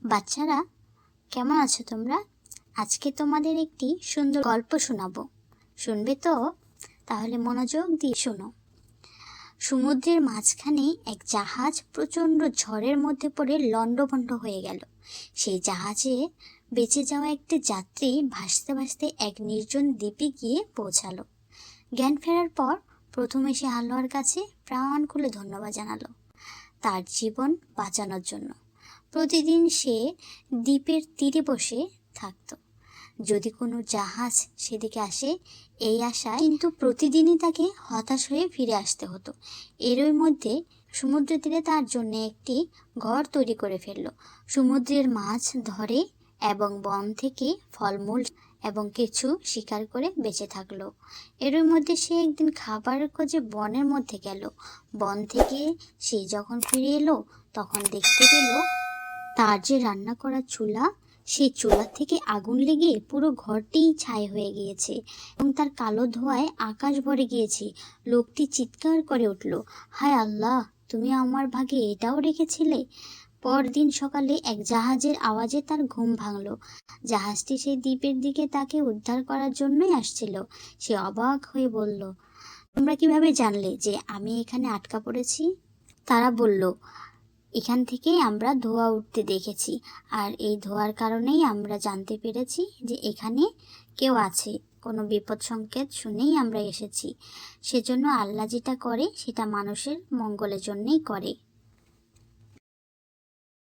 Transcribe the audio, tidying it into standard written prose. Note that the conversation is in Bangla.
বাচ্চারা, কেমন আছো তোমরা? আজকে তোমাদের একটি সুন্দর গল্প শোনাবো। শুনবে তো? তাহলে মনোযোগ দিয়ে শোনো। সমুদ্রের মাঝখানে এক জাহাজ প্রচণ্ড ঝড়ের মধ্যে পড়ে লণ্ডভণ্ড হয়ে গেল। সেই জাহাজে বেঁচে যাওয়া একটি যাত্রী ভাসতে ভাসতে এক নির্জন দ্বীপে গিয়ে পৌঁছালো। জ্ঞান ফেরার পর প্রথমে সে আল্লাহর কাছে প্রাণ খুলে ধন্যবাদ জানালো তার জীবন বাঁচানোর জন্য। প্রতিদিন সে দ্বীপের তীরে বসে থাকত, যদি কোনো জাহাজ সেদিকে আসে এই আশায়, কিন্তু প্রতিদিনই তাকে হতাশ হয়ে ফিরে আসতে হতো। এরই মধ্যে সমুদ্র তীরে তার জন্য একটি ঘর তৈরি করে ফেলল। সমুদ্রের মাছ ধরে এবং বন থেকে ফলমূল এবং কিছু শিকার করে বেঁচে থাকলো। এরই মধ্যে সে একদিন খাবারের খোঁজে বনের মধ্যে গেল। বন থেকে সে যখন ফিরে এলো তখন দেখতে পেল তার যে রান্না করা চুলা, সেই চুলা থেকে আগুন লেগে পুরো ঘরটিই ছাই হয়ে গিয়েছে এবং তার কালো ধোঁয়ায় আকাশ ভরে গিয়েছে। লোকটি চিৎকার করে উঠল, হায় আল্লাহ, তুমি আমার ভাগে এটাও রেখেছিলে। পরদিন সকালে এক জাহাজের আওয়াজে তার ঘুম ভাঙল। জাহাজটি সেই দ্বীপের দিকে তাকে উদ্ধার করার জন্যই আসছিল। সে অবাক হয়ে বলল, তোমরা কিভাবে জানলে যে আমি এখানে আটকা পড়েছি? তারা বলল, এখান থেকেই আমরা ধোঁয়া উঠতে দেখেছি, আর এই ধোঁয়ার কারণেই আমরা জানতে পেরেছি যে এখানে কেউ আছে। কোনো বিপদ সংকেত শুনেই আমরা এসেছি। সেজন্য আল্লাহ যেটা করে সেটা মানুষের মঙ্গলের জন্যই করে।